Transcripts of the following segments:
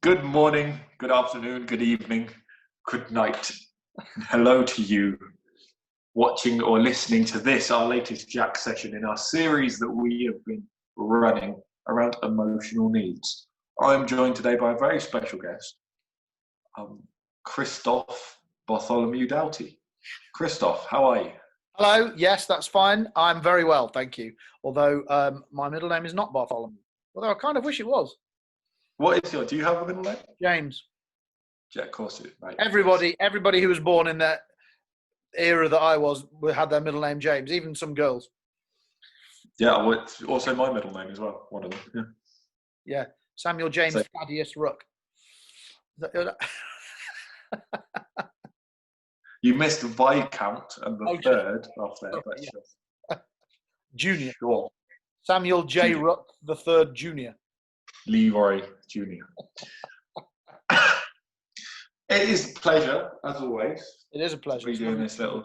Good morning, good afternoon, good evening, good night. Hello to you watching or listening to this, our latest Jack session in our series that we have been running around emotional needs. I'm joined today by a very special guest, Christoph Bartholomew Doughty. Christoph, how are you? Hello. Yes, that's fine. I'm very well, thank you. Although my middle name is not Bartholomew. Although I kind of wish it was. Do you have a middle name? James. Yeah, of course it is. Right. Everybody who was born in that era that I was had their middle name James, even some girls. Yeah, well, it's also my middle name as well, one of them. Yeah. Samuel James Thaddeus Ruck. You missed Viscount and the third off there, but yeah. Junior. Sure. Samuel J. Ruck, the third junior. Leroy Junior. It is a pleasure, as always. It is a pleasure. We're doing this little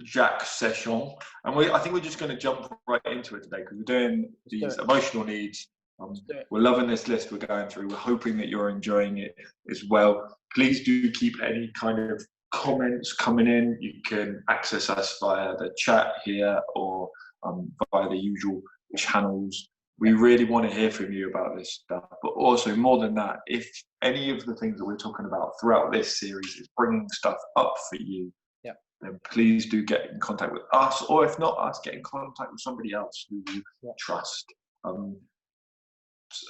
Jack session, and I think we're just going to jump right into it today because we're doing these emotional needs. We're loving this list we're going through. We're hoping that you're enjoying it as well. Please do keep any kind of comments coming in. You can access us via the chat here or via the usual channels. We really want to hear from you about this stuff, but also more than that, if any of the things that we're talking about throughout this series is bringing stuff up for you, then please do get in contact with us, or if not us, get in contact with somebody else who you trust.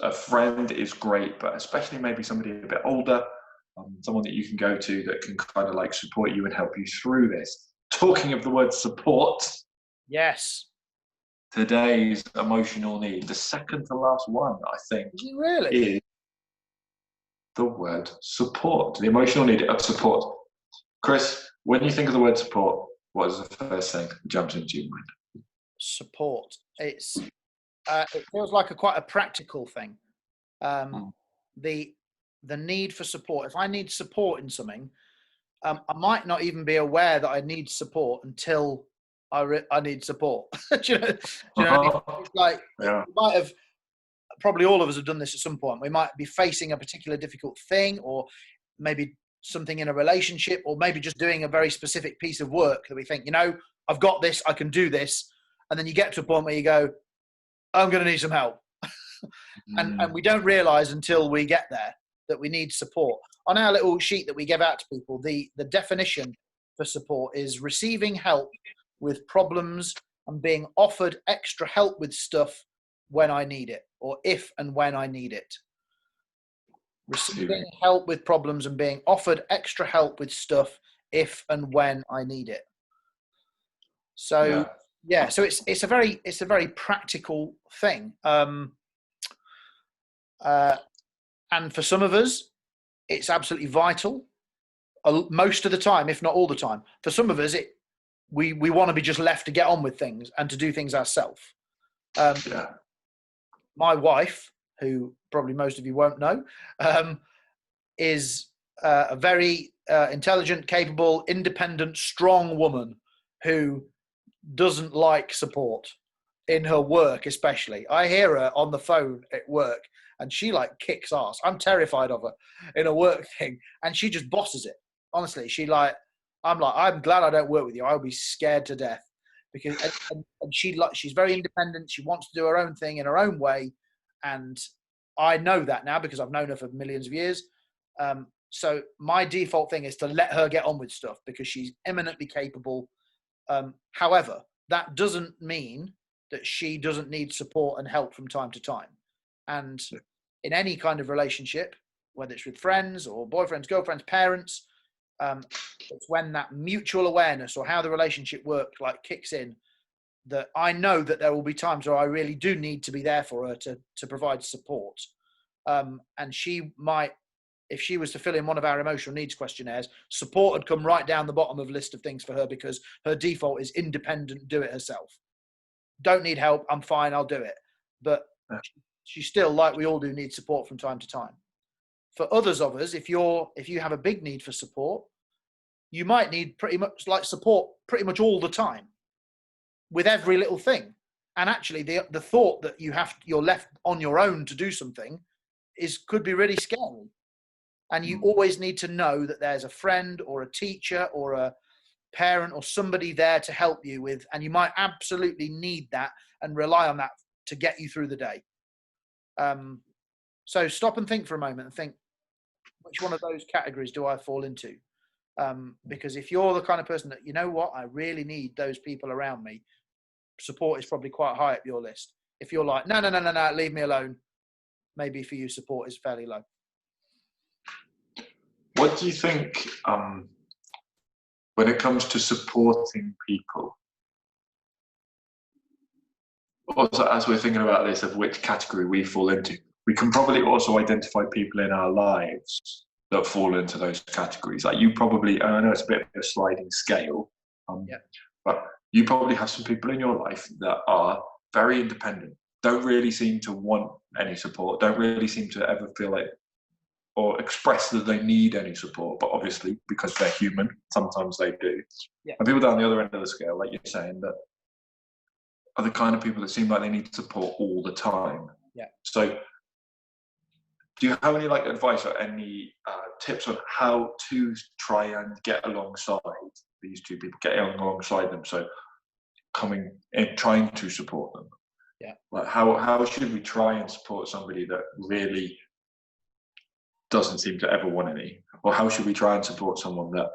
A friend is great, but especially maybe somebody a bit older, someone that you can go to that can kind of like support you and help you through this. Talking of the word support. Yes. Today's emotional need, the second to last one, I think, is the word support. The emotional need of support. Chris, when you think of the word support, what is the first thing that jumps into your mind? Support. It feels like quite a practical thing. The need for support. If I need support in something, I might not even be aware that I need support until I need support. do you know what I mean? It's like we might have, probably all of us have done this at some point. We might be facing a particular difficult thing, or maybe something in a relationship, or maybe just doing a very specific piece of work that we think, I've got this, I can do this. And then you get to a point where you go, I'm going to need some help. and we don't realize until we get there that we need support. On our little sheet that we give out to people, the definition for support is receiving help with problems and being offered extra help with stuff when I need it, or if and when I need it. Receiving help with problems and being offered extra help with stuff if and when I need it. So so it's a very practical thing. And for some of us, it's absolutely vital. Most of the time, if not all the time. For some of us, we want to be just left to get on with things and to do things ourselves. My wife, who probably most of you won't know, is a very intelligent, capable, independent, strong woman who doesn't like support in her work, especially. I hear her on the phone at work and she kicks ass. I'm terrified of her in a work thing, and she just bosses it. Honestly, I'm glad I don't work with you. I'll be scared to death because she's very independent. She wants to do her own thing in her own way, and I know that now because I've known her for millions of years. So my default thing is to let her get on with stuff because she's eminently capable. However, that doesn't mean that she doesn't need support and help from time to time. And in any kind of relationship, whether it's with friends or boyfriends, girlfriends, parents, it's when that mutual awareness or how the relationship works kicks in, that I know that there will be times where I really do need to be there for her to provide support. And she might, if she was to fill in one of our emotional needs questionnaires, support would come right down the bottom of the list of things for her because her default is independent, do it herself. Don't need help, I'm fine, I'll do it. But she still, like we all do, needs support from time to time. For others of us, if you have a big need for support, you might need pretty much support pretty much all the time with every little thing. And actually the thought that you're left on your own to do something could be really scary. And you always need to know that there's a friend or a teacher or a parent or somebody there to help you with, and you might absolutely need that and rely on that to get you through the day. So stop and think for a moment and think, which one of those categories do I fall into? Because if you're the kind of person that, you know what, I really need those people around me, support is probably quite high up your list. If you're like, no, leave me alone, maybe for you, support is fairly low. What do you think when it comes to supporting people? Also, as we're thinking about this, of which category we fall into, we can probably also identify people in our lives that fall into those categories. Like you probably, I know it's a bit of a sliding scale, but you probably have some people in your life that are very independent, don't really seem to want any support, don't really seem to ever feel like or express that they need any support, but obviously because they're human, sometimes they do. Yeah. And people down the other end of the scale, like you're saying, that are the kind of people that seem like they need support all the time. Yeah. So do you have any like advice or any tips on how to try and get alongside these two people, getting alongside them, so coming and trying to support them? Yeah. Like how should we try and support somebody that really doesn't seem to ever want any? Or how should we try and support someone that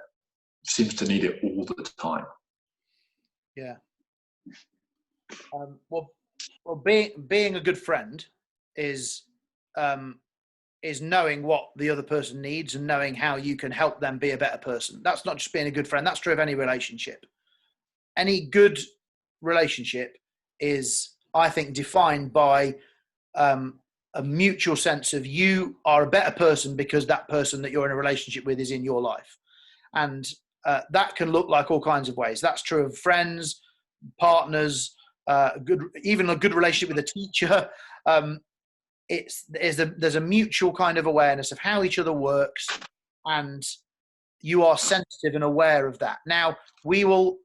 seems to need it all the time? Yeah. Well, being a good friend is knowing what the other person needs and knowing how you can help them be a better person. That's not just being a good friend. That's true of any relationship. Any good relationship is, I think, defined by a mutual sense of you are a better person because that person that you're in a relationship with is in your life. And that can look like all kinds of ways. That's true of friends, partners, even a good relationship with a teacher. There's a mutual kind of awareness of how each other works, and you are sensitive and aware of that. Now, we will,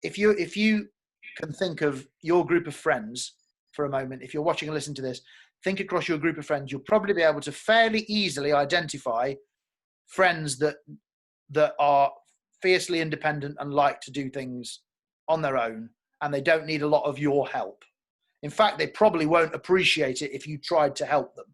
if you can think of your group of friends for a moment, if you're watching and listening to this, think across your group of friends, you'll probably be able to fairly easily identify friends that are fiercely independent and like to do things on their own, and they don't need a lot of your help. In fact, they probably won't appreciate it if you tried to help them.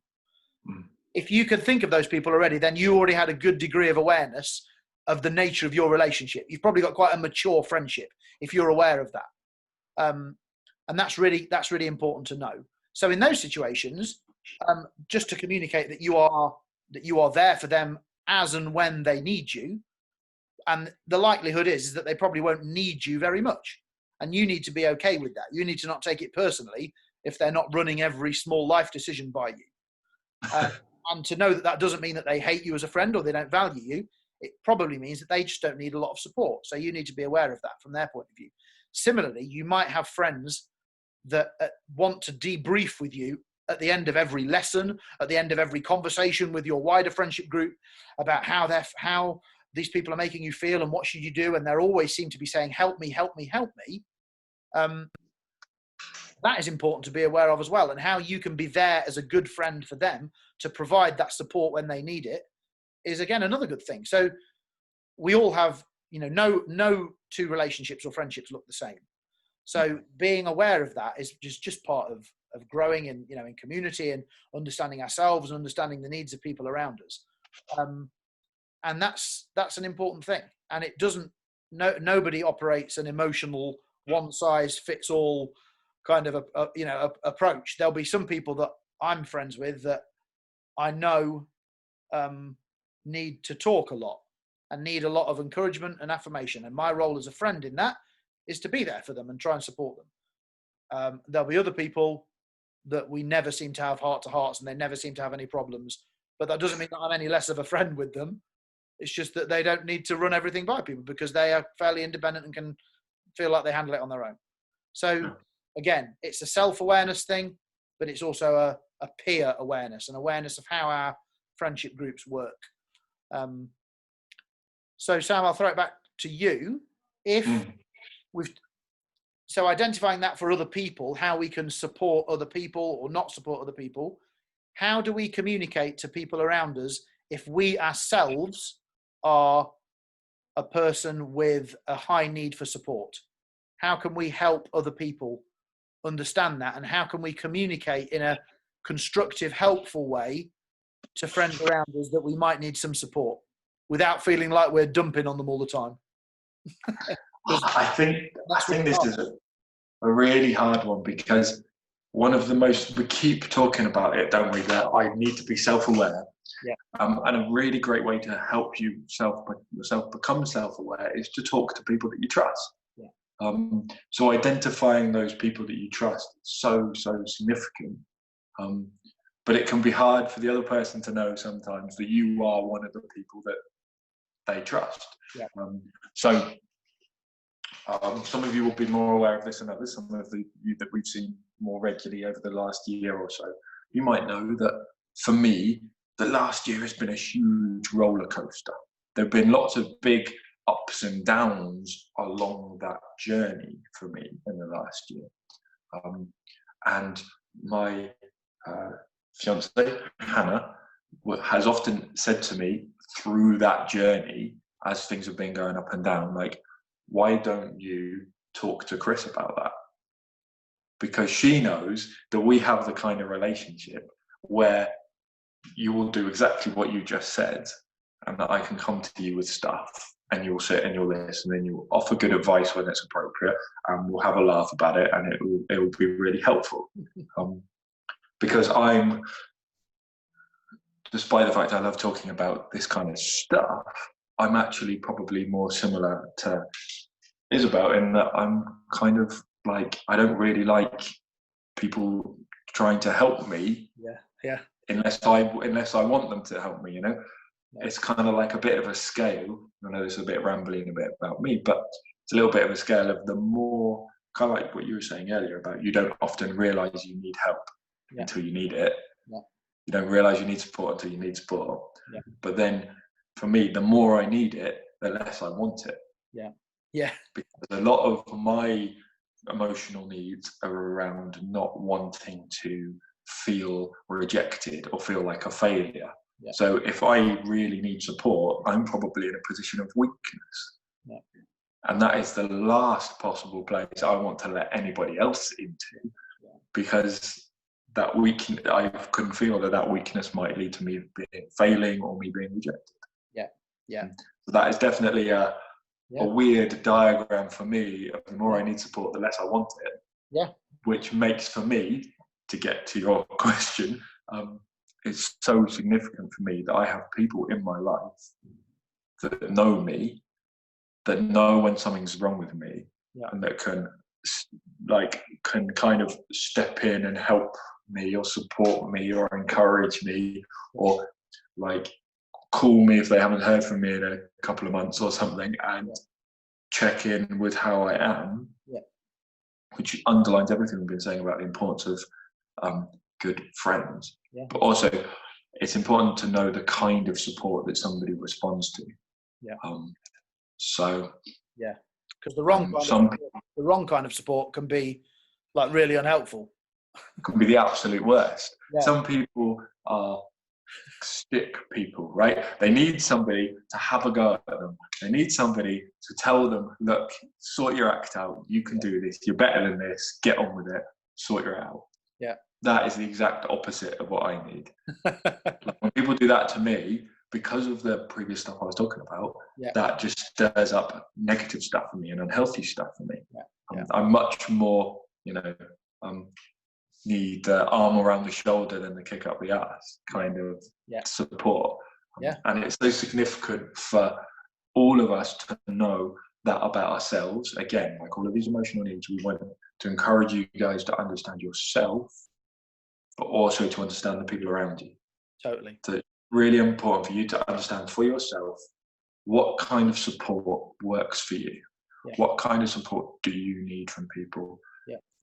Mm. If you can think of those people already, then you already had a good degree of awareness of the nature of your relationship. You've probably got quite a mature friendship if you're aware of that. And that's really important to know. So in those situations, just to communicate that you are there for them as and when they need you. And the likelihood is that they probably won't need you very much. And you need to be okay with that. You need to not take it personally if they're not running every small life decision by you. And to know that doesn't mean that they hate you as a friend or they don't value you. It probably means that they just don't need a lot of support. So you need to be aware of that from their point of view. Similarly, you might have friends that want to debrief with you at the end of every lesson, at the end of every conversation with your wider friendship group about how these people are making you feel and what should you do. And they always seem to be saying, help me, help me, help me. That is important to be aware of as well. And how you can be there as a good friend for them to provide that support when they need it is, again, another good thing. So we all have, no two relationships or friendships look the same. So being aware of that is just part of growing in community and understanding ourselves and understanding the needs of people around us. And that's an important thing. And it doesn't, nobody operates an emotional one size fits all kind of approach. There'll be some people that I'm friends with that I know need to talk a lot and need a lot of encouragement and affirmation. And my role as a friend in that is to be there for them and try and support them. There'll be other people that we never seem to have heart to hearts and they never seem to have any problems, but that doesn't mean that I'm any less of a friend with them. It's just that they don't need to run everything by people because they are fairly independent and can feel like they handle it on their own. So again, it's a self-awareness thing, but it's also a peer awareness, an awareness of how our friendship groups work. So Sam, I'll throw it back to you. So identifying that for other people, how we can support other people or not support other people. how do we communicate to people around us if we ourselves are a person with a high need for support? How can we help other people understand that? And how can we communicate in a constructive, helpful way to friends around us that we might need some support without feeling like we're dumping on them all the time? I think this is a really hard one, because one of the most, we keep talking about it, don't we, that I need to be self-aware. Yeah. And a really great way to help yourself become self-aware is to talk to people that you trust. Yeah. So identifying those people that you trust is so significant. But it can be hard for the other person to know sometimes that you are one of the people that they trust. Yeah. Some of you will be more aware of this than others. Some of you that we've seen more regularly over the last year or so, you might know that for me, the last year has been a huge roller coaster. There have been lots of big ups and downs along that journey for me in the last year. And my fiance, Hannah, has often said to me through that journey, as things have been going up and down, like, why don't you talk to Chris about that? Because she knows that we have the kind of relationship where you will do exactly what you just said, and that I can come to you with stuff, and you'll sit and you'll listen, and you'll offer good advice when it's appropriate, and we'll have a laugh about it, and it will be really helpful. Because despite the fact I love talking about this kind of stuff, I'm actually probably more similar to Isabel in that I'm kind of like, I don't really like people trying to help me. Yeah. Unless I want them to help me, you know. Yeah. It's kind of like a bit of a scale. I know this is a bit rambling a bit about me, but it's a little bit of a scale of the more, kind of like what you were saying earlier about, you don't often realize you need help until you need it. Yeah. You don't realize you need support until you need support. Yeah. But then for me, the more I need it, the less I want it. Yeah. Because a lot of my emotional needs are around not wanting to feel rejected or feel like a failure. Yeah. So if I really need support, I'm probably in a position of weakness. Yeah. And that is the last possible place I want to let anybody else into, because that I can feel that weakness might lead to me failing or me being rejected. Yeah. So that is definitely a weird diagram for me of the more I need support, the less I want it. Yeah. Which makes, for me, to get to your question, it's so significant for me that I have people in my life that know me, that know when something's wrong with me, and that can kind of step in and help me or support me or encourage me or like call me if they haven't heard from me in a couple of months or something, and check in with how I am, which underlines everything we've been saying about the importance of good friends. But also, it's important to know the kind of support that somebody responds to. Because the wrong kind of support can be like really unhelpful. Can be the absolute worst. Some people are stick people, right? They need somebody to have a go at them. They need somebody to tell them, look, sort your act out. You can do this. You're better than this. Get on with it. Sort your out. Yeah. That is the exact opposite of what I need. When people do that to me, because of the previous stuff I was talking about, that just stirs up negative stuff for me and unhealthy stuff for me. I'm much more, need the arm around the shoulder than the kick up the ass kind of support. And it's so significant for all of us to know that about ourselves. Again, like all of these emotional needs, we want to encourage you guys to understand yourself, but also to understand the people around you. Totally. So it's really important for you to understand for yourself what kind of support works for you. What kind of support do you need from people?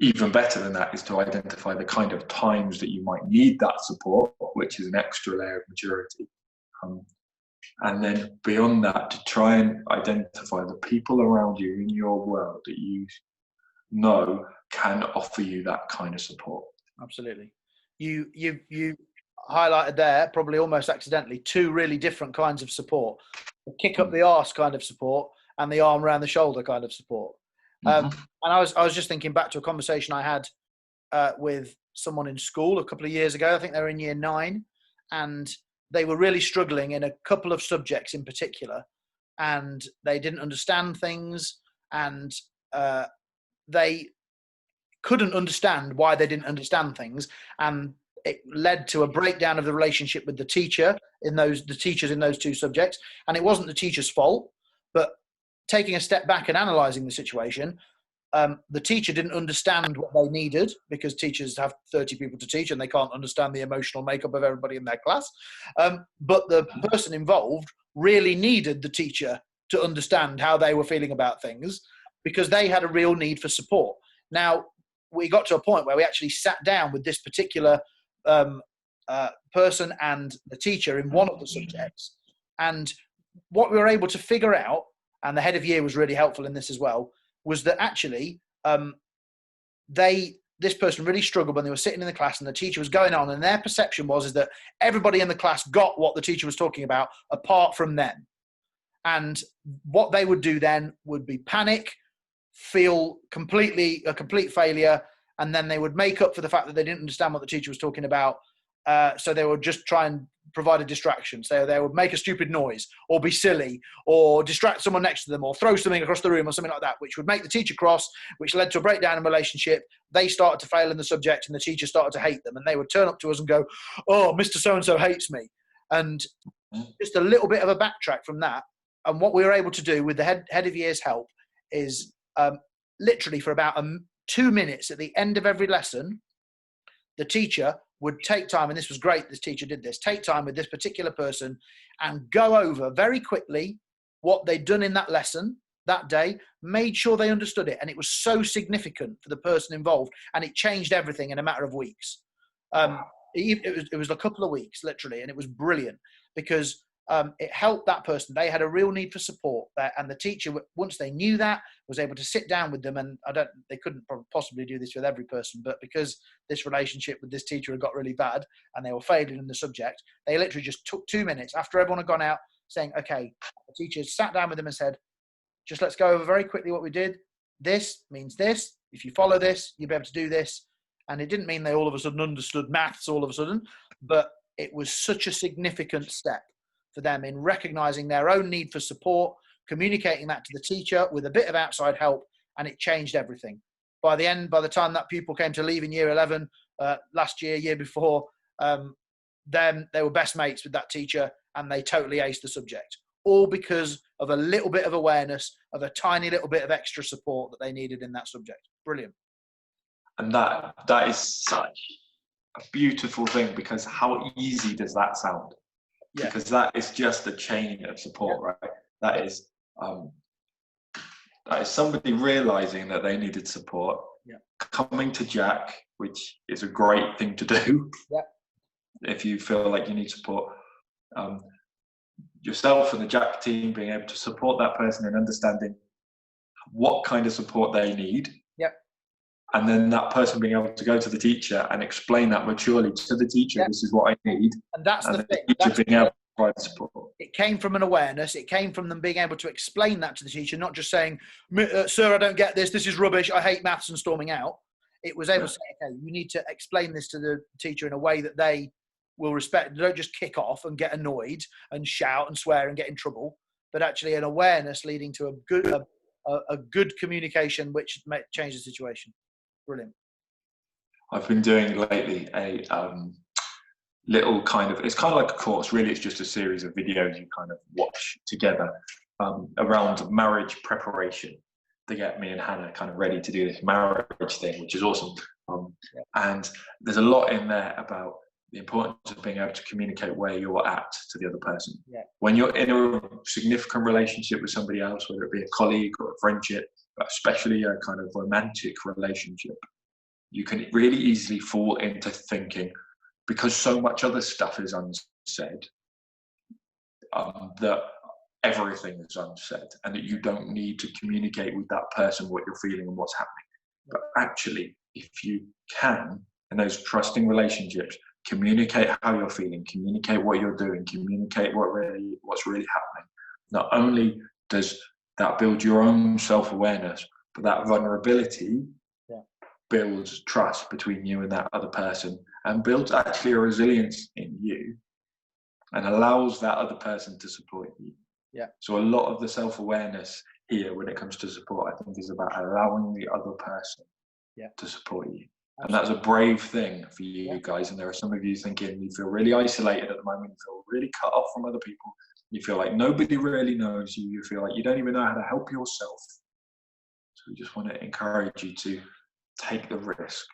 Even better than that is to identify the kind of times that you might need that support, which is an extra layer of maturity. And then beyond that, to try and identify the people around you in your world that you know can offer you that kind of support. Absolutely. You highlighted there, probably almost accidentally, two really different kinds of support: the kick up the arse kind of support and the arm around the shoulder kind of support. And I was just thinking back to a conversation I had with someone in school a couple of years ago. I think they were in year 9, and they were really struggling in a couple of subjects in particular, and they didn't understand things, and they couldn't understand why they didn't understand things, and it led to a breakdown of the relationship with the teachers in those two subjects. And it wasn't the teacher's fault, but taking a step back and analysing the situation, the teacher didn't understand what they needed, because teachers have 30 people to teach and they can't understand the emotional makeup of everybody in their class. But the person involved really needed the teacher to understand how they were feeling about things, because they had a real need for support. Now, we got to a point where we actually sat down with this particular person and the teacher in one of the subjects. And what we were able to figure out, and the head of year was really helpful in this as well, was that actually this person really struggled when they were sitting in the class and the teacher was going on, and their perception was that everybody in the class got what the teacher was talking about apart from them. And what they would do then would be panic, feel a complete failure, and then they would make up for the fact that they didn't understand what the teacher was talking about. So they would just try and provide a distraction. So they would make a stupid noise, or be silly, or distract someone next to them, or throw something across the room, or something like that, which would make the teacher cross, which led to a breakdown in relationship. They started to fail in the subject, and the teacher started to hate them. And they would turn up to us and go, "Oh, Mr. So-and-so hates me." And just a little bit of a backtrack from that. And what we were able to do with the head of year's help is literally for about 2 minutes at the end of every lesson, the teacher would take time, and this was great, this teacher did this, take time with this particular person and go over very quickly what they'd done in that lesson that day, made sure they understood it. And it was so significant for the person involved, and it changed everything in a matter of weeks. It was a couple of weeks, literally, and it was brilliant, because it helped that person. They had a real need for support, and the teacher, once they knew that, was able to sit down with them. And they couldn't possibly do this with every person, but because this relationship with this teacher had got really bad and they were failing in the subject, they literally just took 2 minutes after everyone had gone out, saying, "Okay," the teacher sat down with them and said, "Just let's go over very quickly what we did. This means this. If you follow this, you'll be able to do this." And it didn't mean they all of a sudden understood maths all of a sudden, but it was such a significant step for them in recognizing their own need for support, communicating that to the teacher with a bit of outside help, and it changed everything. By the time that pupil came to leave in year 11, last year before, then they were best mates with that teacher, and they totally aced the subject, all because of a little bit of awareness, of a tiny little bit of extra support that they needed in that subject. Brilliant. And that is such a beautiful thing, because how easy does that sound? Yeah. Because that is just a chain of support, right? That is somebody realizing that they needed support, coming to Jack, which is a great thing to do. If you feel like you need support, yourself and the Jack team being able to support that person in understanding what kind of support they need. And then that person being able to go to the teacher and explain that maturely to the teacher, this is what I need. And that's the thing. The teacher being able to provide support. It came from an awareness. It came from them being able to explain that to the teacher, not just saying, "Sir, I don't get this. This is rubbish. I hate maths," and storming out. It was able to say, "Okay, you need to explain this to the teacher in a way that they will respect. They don't just kick off and get annoyed and shout and swear and get in trouble, but actually an awareness leading to a good communication, which may change the situation." Brilliant. I've been doing lately a little it's kind of like a course. Really, it's just a series of videos you kind of watch together around marriage preparation to get me and Hannah kind of ready to do this marriage thing, which is awesome. And there's a lot in there about the importance of being able to communicate where you're at to the other person. When you're in a significant relationship with somebody else, whether it be a colleague or a friendship, but especially a kind of romantic relationship, you can really easily fall into thinking, because so much other stuff is unsaid, that everything is unsaid, and that you don't need to communicate with that person what you're feeling and what's happening. But actually, if you can, in those trusting relationships, communicate how you're feeling, communicate what you're doing, communicate what's really happening. Not only does that build your own self-awareness, but that vulnerability builds trust between you and that other person, and builds actually a resilience in you, and allows that other person to support you. Yeah. So a lot of the self-awareness here when it comes to support, I think, is about allowing the other person to support you. Absolutely. And that's a brave thing for you guys. And there are some of you thinking you feel really isolated at the moment, you feel really cut off from other people, you feel like nobody really knows you, you feel like you don't even know how to help yourself. So we just want to encourage you to take the risk.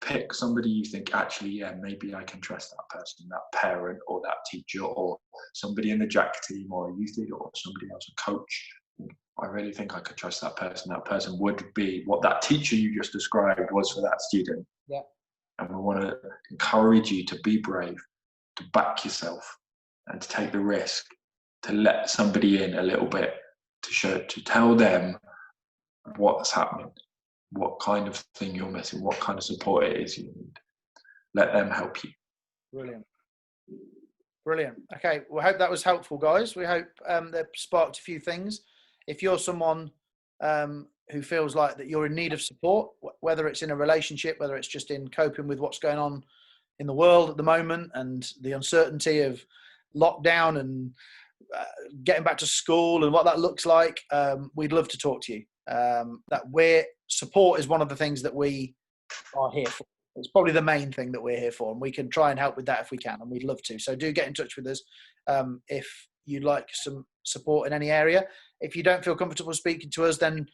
Pick somebody you think, actually, maybe I can trust that person, that parent or that teacher or somebody in the Jack team or a youth leader or somebody else, a coach. I really think I could trust that person. That person would be what that teacher you just described was for that student. Yeah. And we want to encourage you to be brave, to back yourself, and to take the risk, to let somebody in a little bit, to tell them what's happening, what kind of thing you're missing, what kind of support it is you need. Let them help you. Brilliant. Okay, we hope that was helpful, guys. We hope that sparked a few things. If you're someone who feels like that you're in need of support, whether it's in a relationship, whether it's just in coping with what's going on in the world at the moment and the uncertainty of lockdown and getting back to school and what that looks like, we'd love to talk to you. Support is one of the things that we are here for. It's probably the main thing that we're here for, and we can try and help with that if we can, and we'd love to. So do get in touch with us if you'd like some support in any area. If you don't feel comfortable speaking to us, then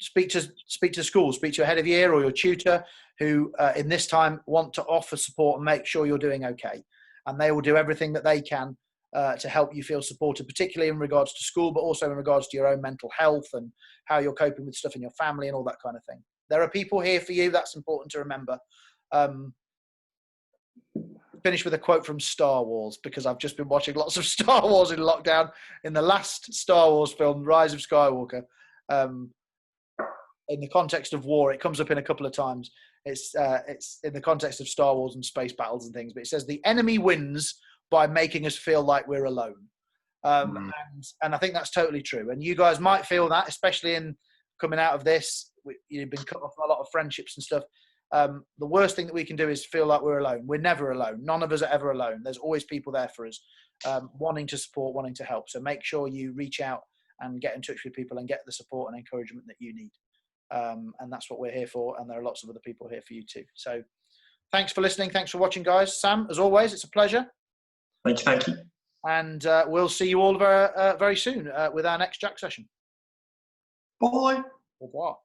speak to school, speak to your head of year or your tutor who in this time want to offer support and make sure you're doing okay. And they will do everything that they can to help you feel supported, particularly in regards to school, but also in regards to your own mental health and how you're coping with stuff in your family and all that kind of thing. There are people here for you. That's important to remember. Finish with a quote from Star Wars, because I've just been watching lots of Star Wars in lockdown. In the last Star Wars film, Rise of Skywalker, in the context of war, it comes up in a couple of times. It's in the context of Star Wars and space battles and things, but it says the enemy wins by making us feel like we're alone. And I think that's totally true. And you guys might feel that, especially in coming out of this. You've been cut off from a lot of friendships and stuff. The worst thing that we can do is feel like we're alone. We're never alone. None of us are ever alone. There's always people there for us, wanting to support, wanting to help. So make sure you reach out and get in touch with people and get the support and encouragement that you need. And that's what we're here for. And there are lots of other people here for you too. So thanks for listening. Thanks for watching, guys. Sam, as always, it's a pleasure. Thank you. And we'll see you all very soon with our next Jack session. Bye. Au revoir.